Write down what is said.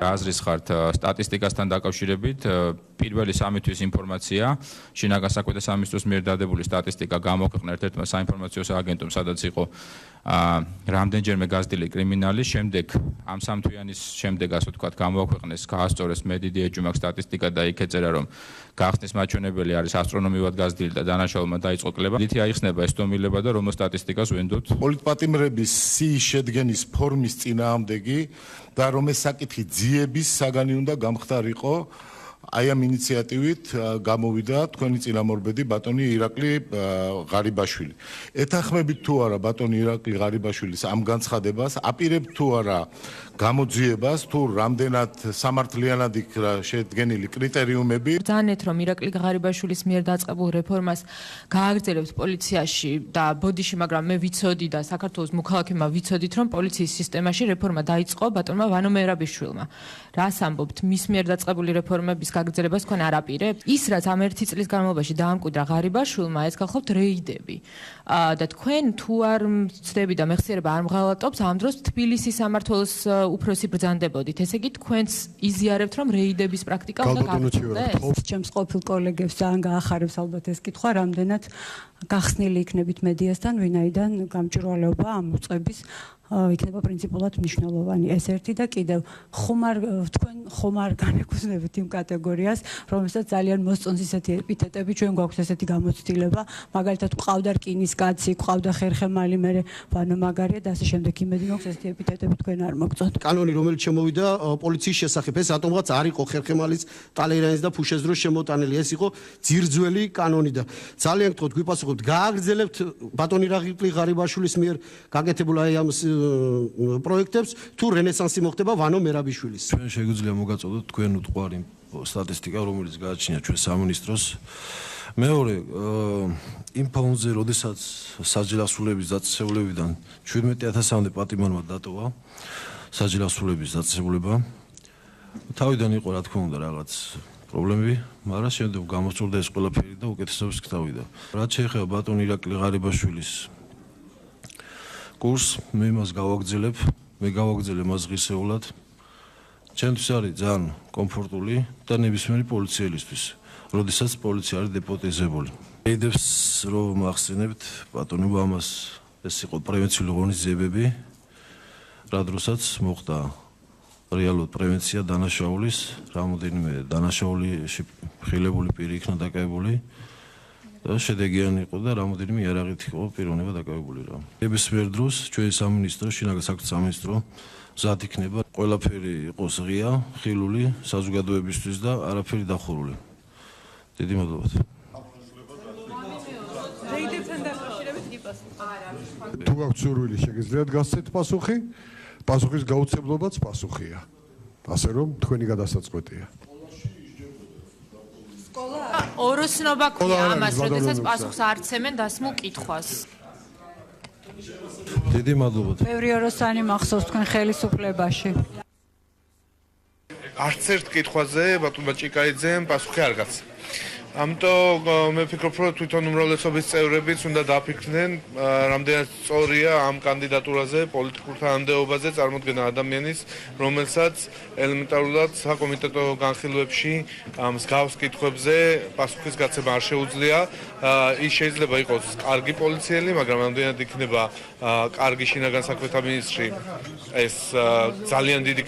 აზრის ხართ სტატისტიკასთან დაკავშირებით პირველი 3 თვის ინფორმაცია შინაგან საქმეთა სამინისტროს მიერ დადებული სტატისტიკა გამოქვეყნა ერთ-ერთმა საინფორმაციო სააგენტომ, სადაც იყო რამდენჯერმე გაზრდილი კრიმინალი, შემდეგ ამ 3 თვიანის შემდეგ, ასე ვთქვათ, გამოაქვეყნეს გაასწორეს მედიდი ეჯუმაკ სტატისტიკა და იქ ეწერა, რომ გახსნის მაჩვენებელი არის ასტრონომიულად გაზრდილი და დანაშაულმა დაიწყო კლება. ითი აიხსნება ეს ტომილება და რომელ სტატისტიკას ვენდოთ? პოლიტპატიმრების სიის შედგენის ფორმის წინააღმდეგი და რომ ეს საკითხი ძიების საგანი უნდა გამხდარიყო, აი ამ ინიციატივით გამოვიდა თქვენი წინამორბედი ბატონი ირაკლი ღარიბაშვილი. ეთანხმებით თუ არა ბატონი ირაკლი ღარიბაშვილის ამ განცხადებას, აპირებთ თუ არა გამოძიებას, თუ რამდენად სამართლიანად იქნა შედგენილი კრიტერიუმები. ბრძანეთ, რომ ირაკლი ღარიბაშვილის მიერ დაწყებულ რეფორმას გააგრძელებთ პოლიციაში და ბოდიში, მაგრამ მე ვიცოდი და საქართველოს მოქალაქეებმა ვიცოდით, რომ პოლიციის სისტემაში რეფორმა დაიწყო ბატონმა ვანო მერაბიშვილმა. რას ამბობთ, მის მიერ დაწყებული რეფორმების გაგრძელებას თქვენ არ აპირებთ? ის რაც ამ 1 წლის განმავლობაში დაამკვიდრა ღარიბაშვილმა, ეს გახლავთ რეიდები. და თქვენ თუ არ ვცდები და მეხსიერება არ მღალატობს, ამ დროს თბილისის სამმართველოს უფროსი ბრძანდებოდით. ესე იგი თქვენც იზიარებთ, რომ რეიდების პრაქტიკა უნდა გაგრძელდეს? ჩემს ყოფილ კოლეგებს ძალიან გაახარებს ალბათ ეს კითხვა, რამდენად გახსნილი იქნებით მედიასთან, ვინაიდან გამჭვირვალეობა ამ უწყების იქნება პრინციპულად მნიშვნელოვანი. ეს ერთი და კიდევ თქვენ ხომ არ განეკუთვნებით იმ კატეგორიას, რომელსაც ძალიან მოსწონს ისეთი ეპითეტები, ჩვენ გვაქვს ესეთი გამოცდილება, მაგალითად ყავდა რკინის კაცი, ყავდა ხერხემალი, მე ვანო მაგარია და ასე შემდეგ. იმედი მაქვს ესეთი ეპითეტები თქვენ არ მოგწონთ. კანონი რომელიც შემოვიდა პოლიციის შესახებ, ეს რატომღაც არ იყო ხერხემალის, ტალერანის და ფუშეს დროს შემოტანილი, ეს იყო ძირძველი კანონი და ძალიან გთხოვთ გვიპასუხებთ, გააგრძელებთ ბატონი ირაკლი ღარიბაშვილის მიერ გაკეთებულ აი ამ პროექტებს თუ რენესანსი მოხდება ვანო მერაბიშვილის. ჩვენ შეგვიძლია მოგაწოდოთ თქვენ უტყვარი სტატისტიკა, რომელიც გააჩნია ჩვენ სამინისტროს. მეორე, იმ ფონდზე, როდესაც საჯელახსულების დაწესებულებიდან 17,000-მდე პატიმარმა დატოვა საჯელახსულების დაწესებულება, თავიდან იყო რა თქმა უნდა რაღაც პრობლემები, მაგრამ შემდეგ გამოსწორდა ეს ყველაფერი და უკეთესობის გზავიდა. რაც შეეხება ბატონ ირაკლი ღარიბაშვილის კურს, მე იმას გავაგრძელებ, გავაგრძელე მას ღირსეულად. ჩემთვის არის ძალიან კომფორტული და ნებისმიერი პოლიციელისთვის, როდესაც პოლიცია არის დეპოტიზებული. რეიდებს რომ ახსენებთ, ბატონობა ამას ეს იყო პრევენციული ღონისძიებები, რა დროსაც მოხდა რეალურად პრევენცია დანაშაულის, რამოდენიმე დანაშაულიში ხილებული პირი იქნა დაკავებული. შედეგიანი იყო და რამოდენიმე იარაღით იყო პიროვნება დაკავებული რა. ნებისმიერ დროს ჩვენი სამინისტრო, შინაგან საქმეთა სამინისტრო მზად იქნება ყველაფერი იყოს ღია, ხილული საზოგადოებისთვის და არაფერი დახურული. დიდი მადლობა. რეიდებთან დაკავშირებით გიპასუხოთ. თუ გაქვთ სურვილი, შეგიძლიათ გასცეთ პასუხი. პასუხის გაუცემლობაც პასუხია. ასე რომ თქვენი გადასაწყვეტია. ოროსნობა ქვია ამას, როდესაც პასუხს არ ცემენ დასმულ კითხვას. დიდი მადლობა. ბევრი ოროსანი მახსოვს თქვენ ხელისუფლებაში. არც ერთ კითხვაზე ბატონმა ჭიკაიძემ პასუხი არ გაცა. ამიტომ მე ვფიქრობ, რომ თვითონ უმრავლესობის წევრებიც უნდა დაფიქრდნენ, რამდენად სწორია ამ კანდიდატურაზე, პოლიტიკურ თანამდებობაზე წარმოდგენა ადამიანის, რომელსაც ელემენტარულად საკომიტეტო განხილვებში მსგავს კითხვებზე პასუხის გაცემა არ შეუძლია. ის შეიძლება იყოს კარგი პოლიციელი, მაგრამ რამდენად იქნება კარგი შინაგან საქმეთა მინისტრი, ეს ძალიან დიდი